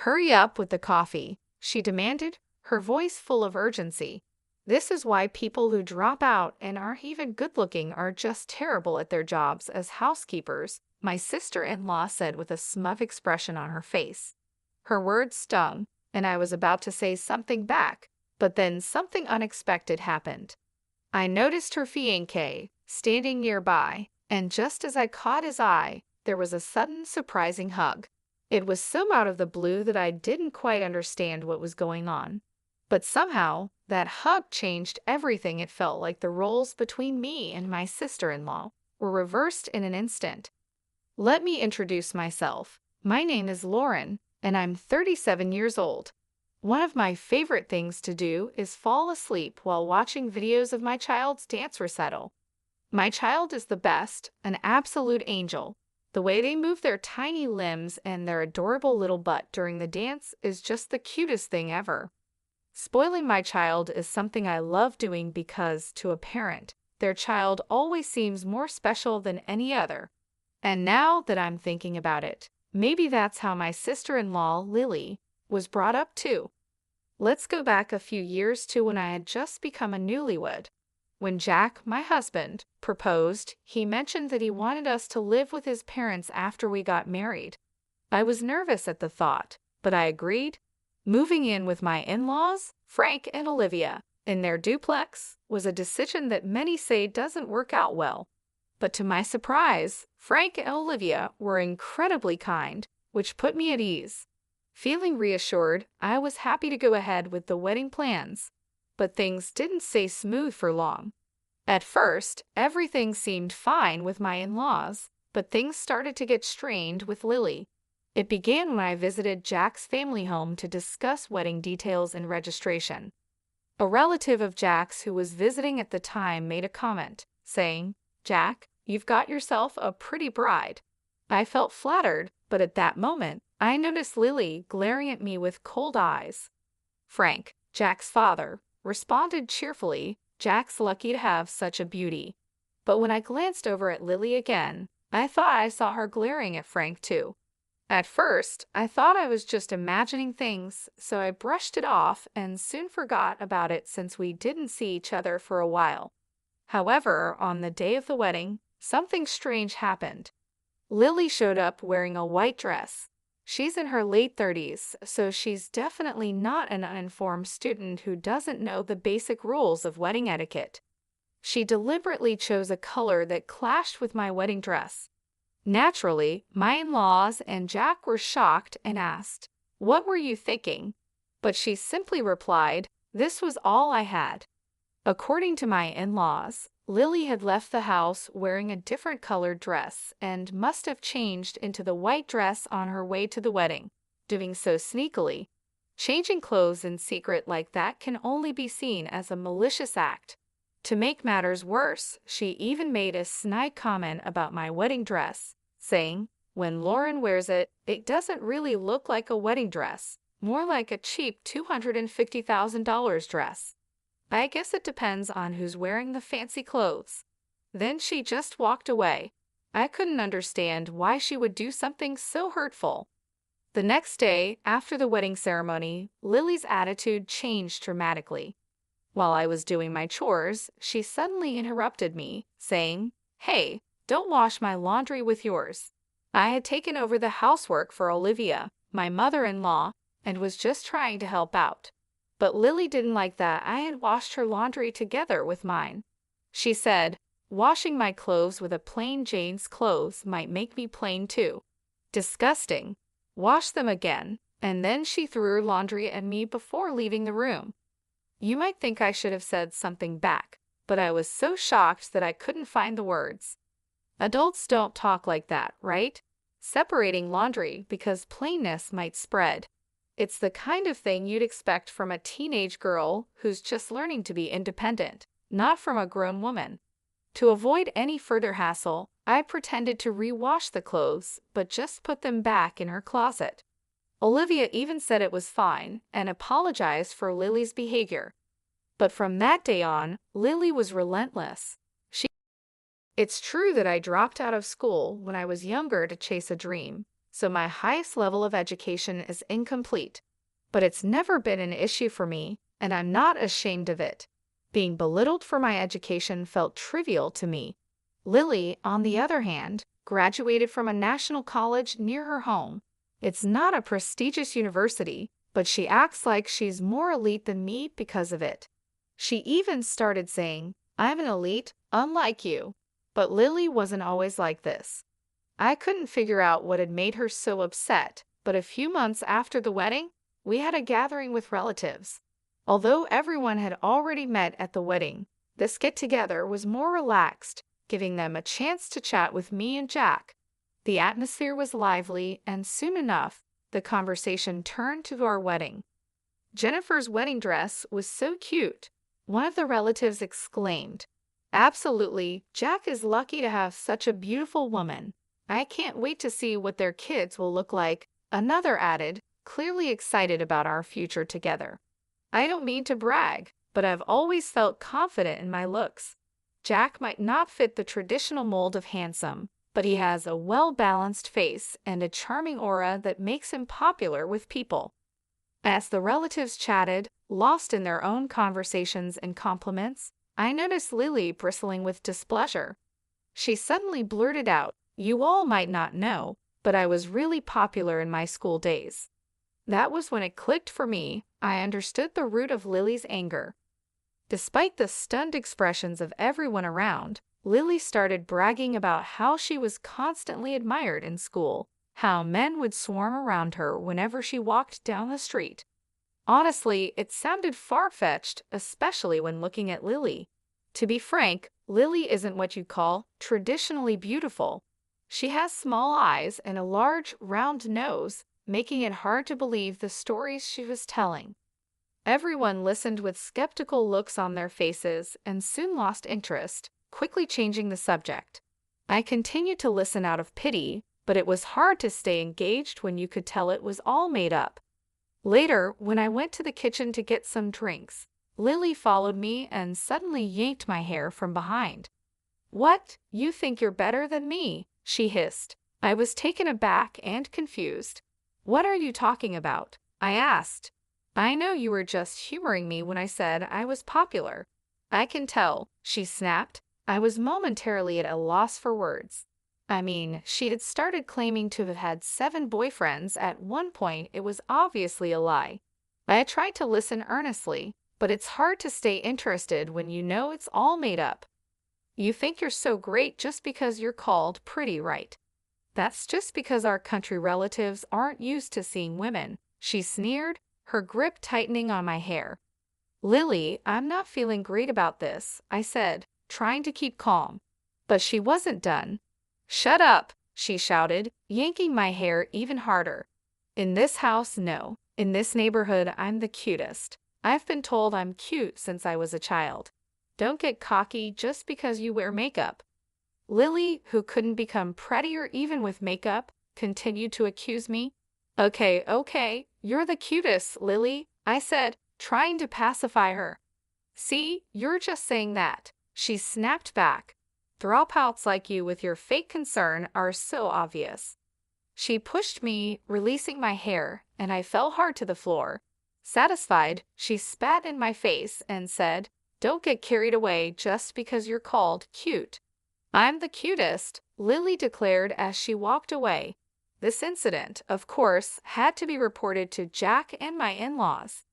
"Hurry up with the coffee," she demanded, her voice full of urgency. "This is why people who drop out and aren't even good-looking are just terrible at their jobs as housekeepers," my sister-in-law said with a smug expression on her face. Her words stung, and I was about to say something back, but then something unexpected happened. I noticed her fiancé standing nearby, and just as I caught his eye, there was a sudden, surprising hug. It was so out of the blue that I didn't quite understand what was going on. But somehow, that hug changed everything. It felt like the roles between me and my sister-in-law were reversed in an instant. Let me introduce myself. My name is Lauren, and I'm 37 years old. One of my favorite things to do is fall asleep while watching videos of my child's dance recital. My child is the best, an absolute angel. The way they move their tiny limbs and their adorable little butt during the dance is just the cutest thing ever. Spoiling my child is something I love doing because, to a parent, their child always seems more special than any other. And now that I'm thinking about it, maybe that's how my sister-in-law, Lily, was brought up too. Let's go back a few years to when I had just become a newlywed. When Jack, my husband, proposed, he mentioned that he wanted us to live with his parents after we got married. I was nervous at the thought, but I agreed. Moving in with my in-laws, Frank and Olivia, in their duplex, was a decision that many say doesn't work out well. But to my surprise, Frank and Olivia were incredibly kind, which put me at ease. Feeling reassured, I was happy to go ahead with the wedding plans. But things didn't stay smooth for long. At first, everything seemed fine with my in-laws, but things started to get strained with Lily. It began when I visited Jack's family home to discuss wedding details and registration. A relative of Jack's who was visiting at the time made a comment, saying, "Jack, you've got yourself a pretty bride." I felt flattered, but at that moment, I noticed Lily glaring at me with cold eyes. Frank, Jack's father, responded cheerfully, "Jack's lucky to have such a beauty." But when I glanced over at Lily again, I thought I saw her glaring at Frank too. At first, I thought I was just imagining things, so I brushed it off and soon forgot about it since we didn't see each other for a while. However, on the day of the wedding, something strange happened. Lily showed up wearing a white dress. She's in her late 30s, so she's definitely not an uninformed student who doesn't know the basic rules of wedding etiquette. She deliberately chose a color that clashed with my wedding dress. Naturally, my in-laws and Jack were shocked and asked, "What were you thinking?" But she simply replied, "This was all I had." According to my in-laws, Lily had left the house wearing a different colored dress and must have changed into the white dress on her way to the wedding, doing so sneakily. Changing clothes in secret like that can only be seen as a malicious act. To make matters worse, she even made a snide comment about my wedding dress, saying, "When Lauren wears it, it doesn't really look like a wedding dress, more like a cheap $250,000 dress. I guess it depends on who's wearing the fancy clothes." Then she just walked away. I couldn't understand why she would do something so hurtful. The next day, after the wedding ceremony, Lily's attitude changed dramatically. While I was doing my chores, she suddenly interrupted me, saying, "Hey, don't wash my laundry with yours." I had taken over the housework for Olivia, my mother-in-law, and was just trying to help out. But Lily didn't like that I had washed her laundry together with mine. She said, "Washing my clothes with a plain Jane's clothes might make me plain too. Disgusting. Wash them again." And then she threw her laundry at me before leaving the room. You might think I should have said something back, but I was so shocked that I couldn't find the words. Adults don't talk like that, right? Separating laundry because plainness might spread. It's the kind of thing you'd expect from a teenage girl who's just learning to be independent, not from a grown woman. To avoid any further hassle, I pretended to rewash the clothes, but just put them back in her closet. Olivia even said it was fine and apologized for Lily's behavior. But from that day on, Lily was relentless. It's true that I dropped out of school when I was younger to chase a dream, so my highest level of education is incomplete. But it's never been an issue for me, and I'm not ashamed of it. Being belittled for my education felt trivial to me. Lily, on the other hand, graduated from a national college near her home. It's not a prestigious university, but she acts like she's more elite than me because of it. She even started saying, "I'm an elite, unlike you." But Lily wasn't always like this. I couldn't figure out what had made her so upset, but a few months after the wedding, we had a gathering with relatives. Although everyone had already met at the wedding, this get-together was more relaxed, giving them a chance to chat with me and Jack. The atmosphere was lively, and soon enough, the conversation turned to our wedding. Jennifer's wedding dress was so cute, one of the relatives exclaimed. "Absolutely, Jack is lucky to have such a beautiful woman. I can't wait to see what their kids will look like," another added, clearly excited about our future together. I don't mean to brag, but I've always felt confident in my looks. Jack might not fit the traditional mold of handsome, but he has a well-balanced face and a charming aura that makes him popular with people. As the relatives chatted, lost in their own conversations and compliments, I noticed Lily bristling with displeasure. She suddenly blurted out, "You all might not know, but I was really popular in my school days." That was when it clicked for me. I understood the root of Lily's anger. Despite the stunned expressions of everyone around, Lily started bragging about how she was constantly admired in school, how men would swarm around her whenever she walked down the street. Honestly, it sounded far-fetched, especially when looking at Lily. To be frank, Lily isn't what you'd call traditionally beautiful. She has small eyes and a large, round nose, making it hard to believe the stories she was telling. Everyone listened with skeptical looks on their faces and soon lost interest, quickly changing the subject. I continued to listen out of pity, but it was hard to stay engaged when you could tell it was all made up. Later, when I went to the kitchen to get some drinks, Lily followed me and suddenly yanked my hair from behind. "What? You think you're better than me?" she hissed. I was taken aback and confused. "What are you talking about?" I asked. "I know you were just humoring me when I said I was popular." "I can tell," she snapped. I was momentarily at a loss for words. I mean, she had started claiming to have had 7 boyfriends at one point. It was obviously a lie. I had tried to listen earnestly, but it's hard to stay interested when you know it's all made up. "You think you're so great just because you're called pretty, right? That's just because our country relatives aren't used to seeing women," she sneered, her grip tightening on my hair. "Lily, I'm not feeling great about this," I said, trying to keep calm. But she wasn't done. "Shut up," she shouted, yanking my hair even harder. "In this house, no. In this neighborhood, I'm the cutest. I've been told I'm cute since I was a child. Don't get cocky just because you wear makeup." Lily, who couldn't become prettier even with makeup, continued to accuse me. Okay, you're the cutest, Lily," I said, trying to pacify her. "See, you're just saying that," she snapped back. "Dropouts like you with your fake concern are so obvious." She pushed me, releasing my hair, and I fell hard to the floor. Satisfied, she spat in my face and said, "Don't get carried away just because you're called cute." "I'm the cutest," Lily declared as she walked away. This incident, of course, had to be reported to Jack and my in-laws.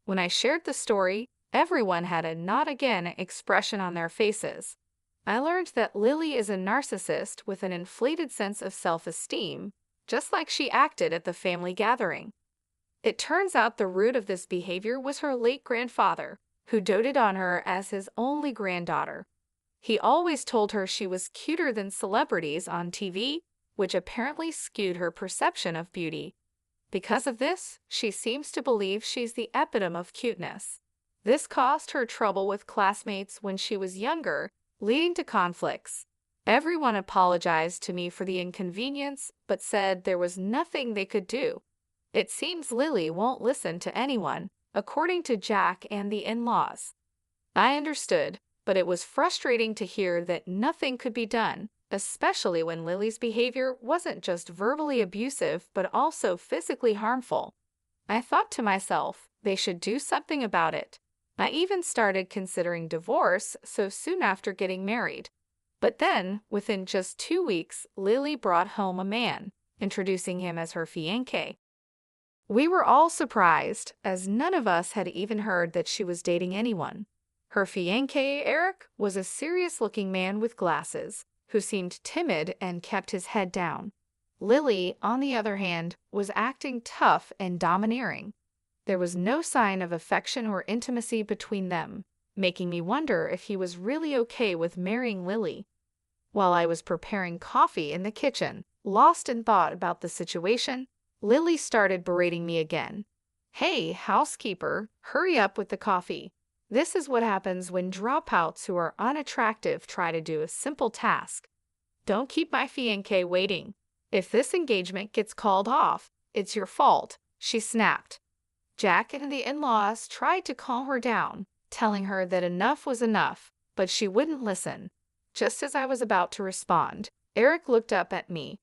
When I shared the story, everyone had a "not again" expression on their faces. I learned that Lily is a narcissist with an inflated sense of self-esteem, just like she acted at the family gathering. It turns out the root of this behavior was her late grandfather, who doted on her as his only granddaughter. He always told her she was cuter than celebrities on TV, which apparently skewed her perception of beauty. Because of this, she seems to believe she's the epitome of cuteness. This caused her trouble with classmates when she was younger, leading to conflicts. Everyone apologized to me for the inconvenience, but said there was nothing they could do. It seems Lily won't listen to anyone, according to Jack and the in-laws. I understood, but it was frustrating to hear that nothing could be done, especially when Lily's behavior wasn't just verbally abusive but also physically harmful. I thought to myself, they should do something about it. I even started considering divorce so soon after getting married. But then, within just 2 weeks, Lily brought home a man, introducing him as her fiancé. We were all surprised, as none of us had even heard that she was dating anyone. Her fiancé, Eric, was a serious-looking man with glasses, who seemed timid and kept his head down. Lily, on the other hand, was acting tough and domineering. There was no sign of affection or intimacy between them, making me wonder if he was really okay with marrying Lily. While I was preparing coffee in the kitchen, lost in thought about the situation, Lily started berating me again. "Hey, housekeeper, hurry up with the coffee. This is what happens when dropouts who are unattractive try to do a simple task. Don't keep my fiancé waiting. If this engagement gets called off, it's your fault," she snapped. Jack and the in-laws tried to calm her down, telling her that enough was enough, but she wouldn't listen. Just as I was about to respond, Eric looked up at me.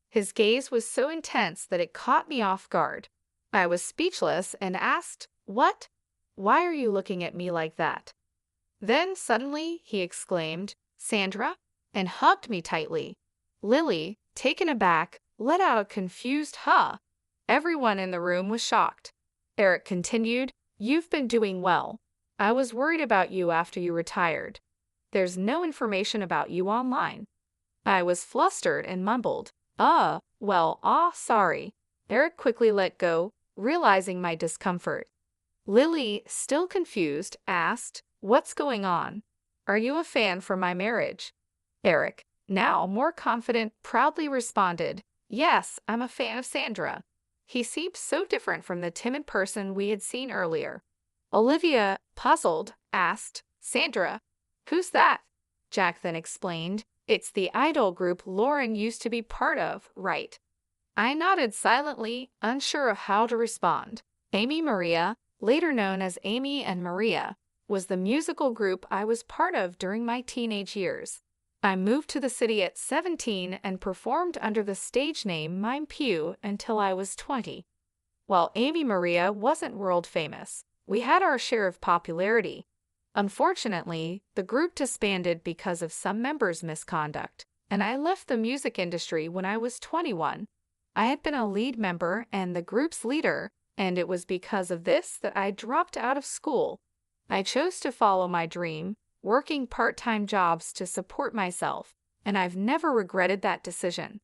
His gaze was so intense that it caught me off guard. I was speechless and asked, "What? Why are you looking at me like that?" Then suddenly he exclaimed, "Sandra," and hugged me tightly. Lily, taken aback, let out a confused "huh." Everyone in the room was shocked. Eric continued, "You've been doing well. I was worried about you after you retired. There's no information about you online." I was flustered and mumbled, sorry." Eric quickly let go, realizing my discomfort. Lily, still confused, asked, "What's going on? Are you a fan for my marriage?" Eric, now more confident, proudly responded, "Yes, I'm a fan of Sandra." He seemed so different from the timid person we had seen earlier. Olivia, puzzled, asked, "Sandra, who's that?" Jack then explained, "It's the idol group Lauren used to be part of, right?" I nodded silently, unsure of how to respond. Amy Maria, later known as Amy and Maria, was the musical group I was part of during my teenage years. I moved to the city at 17 and performed under the stage name Mime Pew until I was 20. While Amy Maria wasn't world famous, we had our share of popularity. Unfortunately, the group disbanded because of some members' misconduct, and I left the music industry when I was 21. I had been a lead member and the group's leader, and it was because of this that I dropped out of school. I chose to follow my dream, working part-time jobs to support myself, and I've never regretted that decision.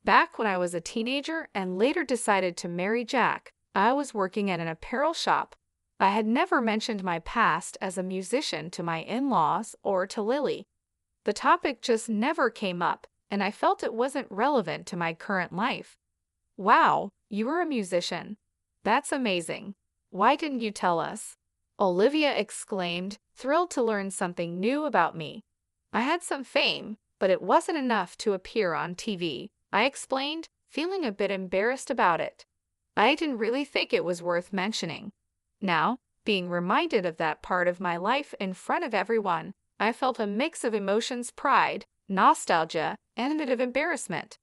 Back when I was a teenager and later decided to marry Jack, I was working at an apparel shop. I had never mentioned my past as a musician to my in-laws or to Lily. The topic just never came up, and I felt it wasn't relevant to my current life. "Wow, you were a musician. That's amazing. Why didn't you tell us?" Olivia exclaimed, thrilled to learn something new about me. "I had some fame, but it wasn't enough to appear on TV," I explained, feeling a bit embarrassed about it. I didn't really think it was worth mentioning. Now, being reminded of that part of my life in front of everyone, I felt a mix of emotions: pride, nostalgia, and a bit of embarrassment.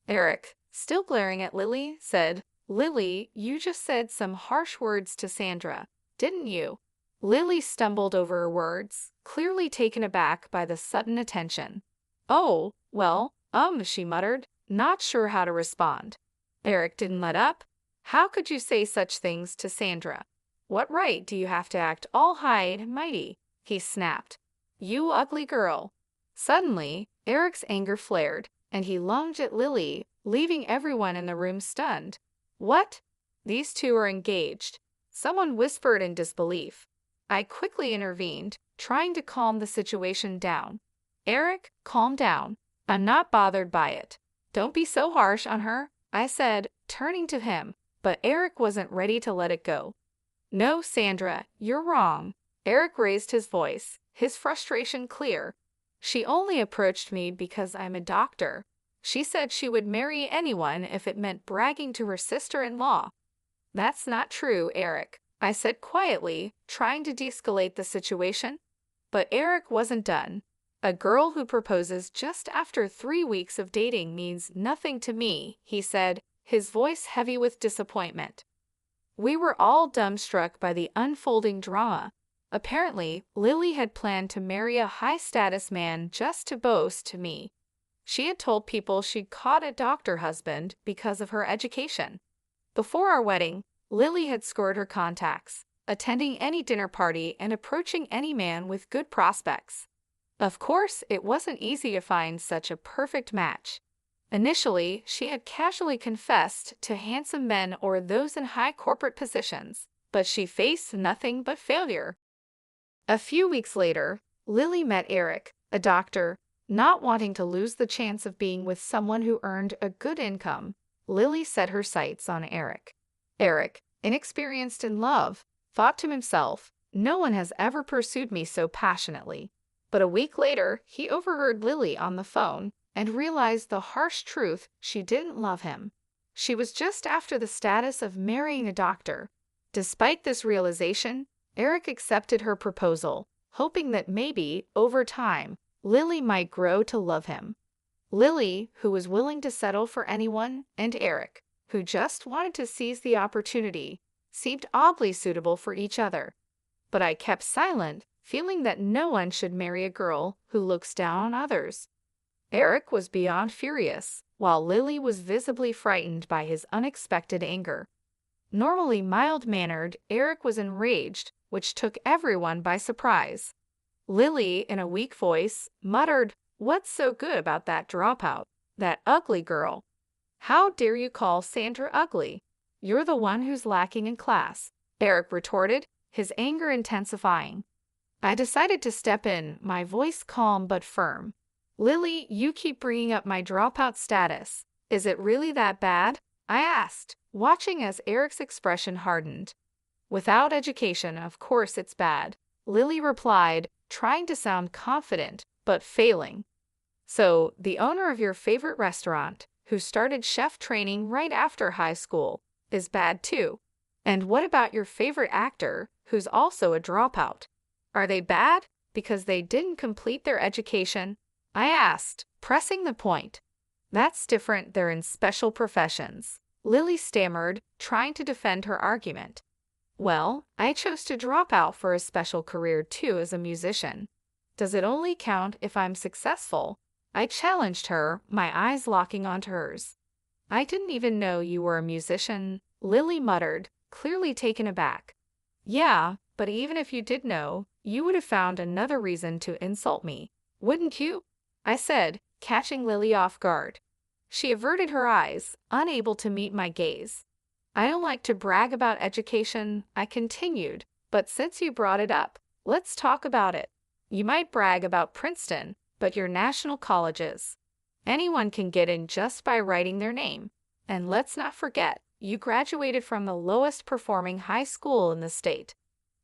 Eric, still glaring at Lily, said, "Lily, you just said some harsh words to Sandra, didn't you?" Lily stumbled over her words, clearly taken aback by the sudden attention. "Oh, well, she muttered, not sure how to respond. Eric didn't let up. "How could you say such things to Sandra? What right do you have to act all high and mighty?" he snapped. "You ugly girl." Suddenly, Eric's anger flared, and he lunged at Lily, leaving everyone in the room stunned. "What? These two are engaged," someone whispered in disbelief. I quickly intervened, trying to calm the situation down. "Eric, calm down. I'm not bothered by it. Don't be so harsh on her," I said, turning to him, but Eric wasn't ready to let it go. "No, Sandra, you're wrong." Eric raised his voice, his frustration clear. "She only approached me because I'm a doctor. She said she would marry anyone if it meant bragging to her sister-in-law." "That's not true, Eric," I said quietly, trying to de-escalate the situation. But Eric wasn't done. A girl who proposes just after 3 weeks of dating means nothing to me, he said, his voice heavy with disappointment. We were all dumbstruck by the unfolding drama. Apparently, Lily had planned to marry a high-status man just to boast to me. She had told people she'd caught a doctor husband because of her education. Before our wedding, Lily had scored her contacts, attending any dinner party and approaching any man with good prospects. Of course, it wasn't easy to find such a perfect match. Initially, she had casually confessed to handsome men or those in high corporate positions, but she faced nothing but failure. A few weeks later, Lily met Eric, a doctor. Not wanting to lose the chance of being with someone who earned a good income, Lily set her sights on Eric. Eric, inexperienced in love, thought to himself, "No one has ever pursued me so passionately." But a week later, he overheard Lily on the phone and realized the harsh truth: she didn't love him. She was just after the status of marrying a doctor. Despite this realization, Eric accepted her proposal, hoping that maybe, over time, Lily might grow to love him. Lily, who was willing to settle for anyone, and Eric, who just wanted to seize the opportunity, seemed oddly suitable for each other. But I kept silent, feeling that no one should marry a girl who looks down on others. Eric was beyond furious, while Lily was visibly frightened by his unexpected anger. Normally mild-mannered, Eric was enraged, which took everyone by surprise. Lily, in a weak voice, muttered, "What's so good about that dropout? That ugly girl? How dare you call Sandra ugly? You're the one who's lacking in class," Eric retorted, his anger intensifying. I decided to step in, my voice calm but firm. "Lily, you keep bringing up my dropout status. Is it really that bad?" I asked, watching as Eric's expression hardened. "Without education, of course it's bad," Lily replied, trying to sound confident, but failing. "So, the owner of your favorite restaurant, who started chef training right after high school, is bad too. And what about your favorite actor, who's also a dropout? Are they bad because they didn't complete their education?" I asked, pressing the point. "That's different, they're in special professions," Lily stammered, trying to defend her argument. "Well, I chose to drop out for a special career too as a musician. Does it only count if I'm successful?" I challenged her, my eyes locking onto hers. "I didn't even know you were a musician," Lily muttered, clearly taken aback. "Yeah, but even if you did know, you would have found another reason to insult me, wouldn't you?" I said, catching Lily off guard. She averted her eyes, unable to meet my gaze. "I don't like to brag about education," I continued, "but since you brought it up, let's talk about it. You might brag about Princeton, but your national colleges. Anyone can get in just by writing their name. And let's not forget, you graduated from the lowest performing high school in the state.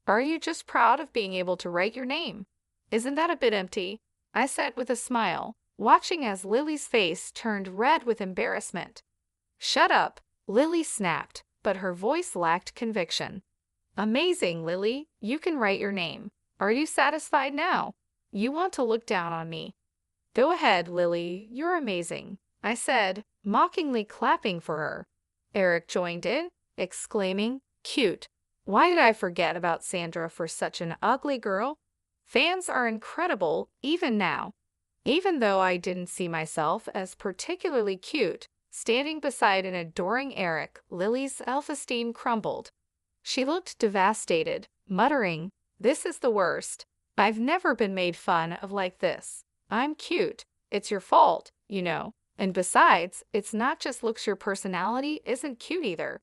Are you just proud of being able to write your name? Isn't that a bit empty?" I said with a smile, watching as Lily's face turned red with embarrassment. "Shut up," Lily snapped, but her voice lacked conviction. "Amazing, Lily, you can write your name. Are you satisfied now? You want to look down on me?" "Go ahead, Lily, you're amazing," I said, mockingly clapping for her. Eric joined in, exclaiming, "Cute. Why did I forget about Sandra for such an ugly girl? Fans are incredible, even now." Even though I didn't see myself as particularly cute, standing beside an adoring Eric, Lily's self-esteem crumbled. She looked devastated, muttering, "This is the worst. I've never been made fun of like this. I'm cute. It's your fault, you know. And besides, it's not just looks, your personality isn't cute either."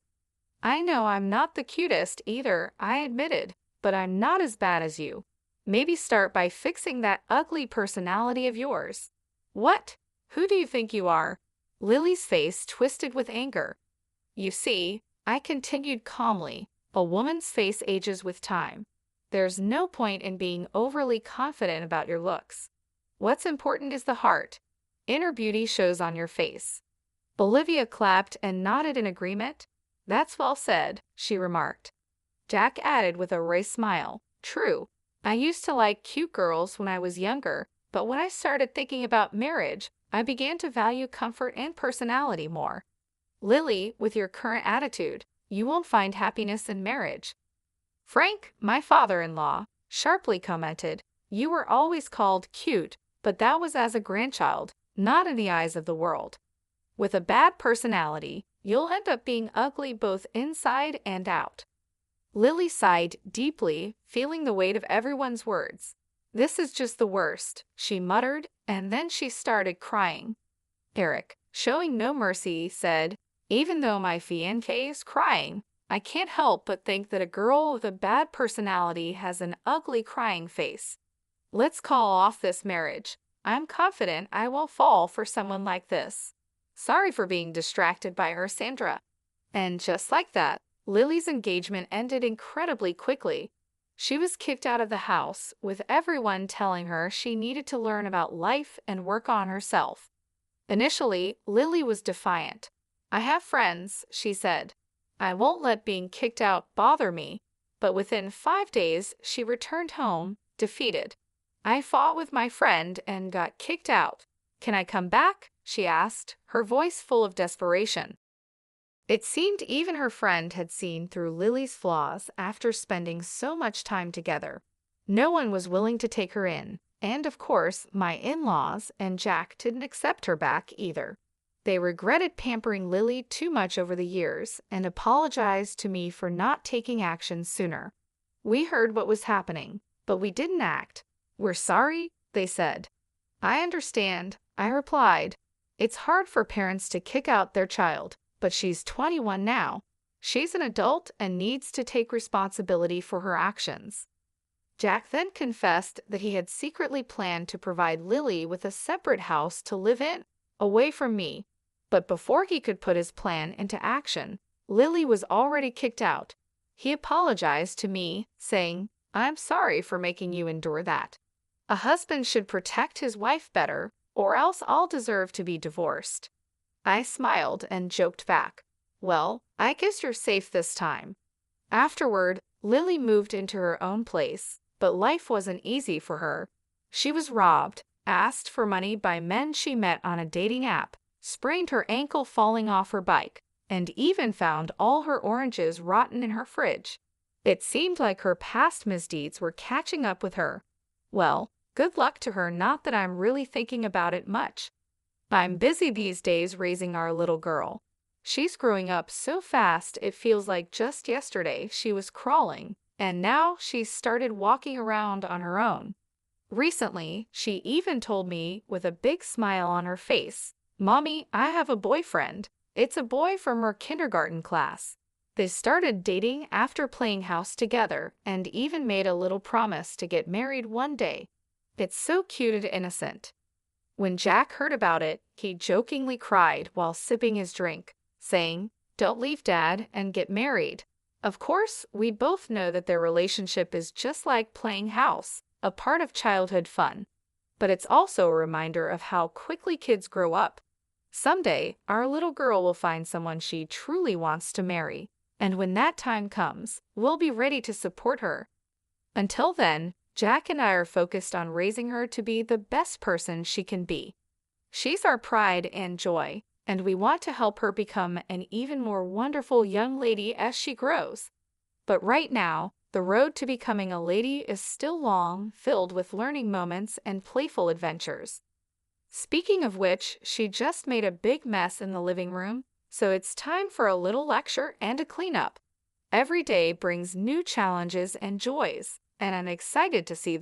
"I know I'm not the cutest either," I admitted, "but I'm not as bad as you. Maybe start by fixing that ugly personality of yours." "What? Who do you think you are?" Lily's face twisted with anger. "You see," I continued calmly, "a woman's face ages with time. There's no point in being overly confident about your looks. What's important is the heart. Inner beauty shows on your face." Olivia clapped and nodded in agreement. "That's well said," she remarked. Jack added with a wry smile, "True. I used to like cute girls when I was younger, But when I started thinking about marriage, I began to value comfort and personality more. Lily, with your current attitude, you won't find happiness in marriage. Frank, my father-in-law, sharply commented, you were always called cute, but that was as a grandchild, not in the eyes of the world. With a bad personality, you'll end up being ugly both inside and out. Lily sighed deeply, feeling the weight of everyone's words. This is just the worst, she muttered, and then she started crying. Eric, showing no mercy, said, even though my fiancé is crying, I can't help but think that a girl with a bad personality has an ugly crying face. Let's call off this marriage. I'm confident I will fall for someone like this. Sorry for being distracted by her, Sandra. And just like that, Lily's engagement ended incredibly quickly. She was kicked out of the house, with everyone telling her she needed to learn about life and work on herself. Initially, Lily was defiant. I have friends, she said. I won't let being kicked out bother me. But within 5 days, she returned home, defeated. I fought with my friend and got kicked out. Can I come back? She asked, her voice full of desperation. It seemed even her friend had seen through Lily's flaws after spending so much time together. No one was willing to take her in, and of course, my in-laws and Jack didn't accept her back either. They regretted pampering Lily too much over the years and apologized to me for not taking action sooner. We heard what was happening, but we didn't act. We're sorry, they said. I understand, I replied. It's hard for parents to kick out their child, but she's 21 now. She's an adult and needs to take responsibility for her actions. Jack then confessed that he had secretly planned to provide Lily with a separate house to live in, away from me. But before he could put his plan into action, Lily was already kicked out. He apologized to me, saying, I'm sorry for making you endure that. A husband should protect his wife better, or else I'll deserve to be divorced. I smiled and joked back, well, I guess you're safe this time. Afterward, Lily moved into her own place, but life wasn't easy for her. She was robbed, asked for money by men she met on a dating app, sprained her ankle falling off her bike, and even found all her oranges rotten in her fridge. It seemed like her past misdeeds were catching up with her. Well, good luck to her, not that I'm really thinking about it much. I'm busy these days raising our little girl. She's growing up so fast it feels like just yesterday she was crawling, and now she's started walking around on her own. Recently, she even told me with a big smile on her face, Mommy, I have a boyfriend. It's a boy from her kindergarten class. They started dating after playing house together and even made a little promise to get married one day. It's so cute and innocent. When Jack heard about it, he jokingly cried while sipping his drink, saying, Don't leave Dad and get married. Of course, we both know that their relationship is just like playing house, a part of childhood fun. But it's also a reminder of how quickly kids grow up. Someday, our little girl will find someone she truly wants to marry, and when that time comes, we'll be ready to support her. Until then, Jack and I are focused on raising her to be the best person she can be. She's our pride and joy, and we want to help her become an even more wonderful young lady as she grows. But right now, the road to becoming a lady is still long, filled with learning moments and playful adventures. Speaking of which, she just made a big mess in the living room, so it's time for a little lecture and a cleanup. Every day brings new challenges and joys, and I'm excited to see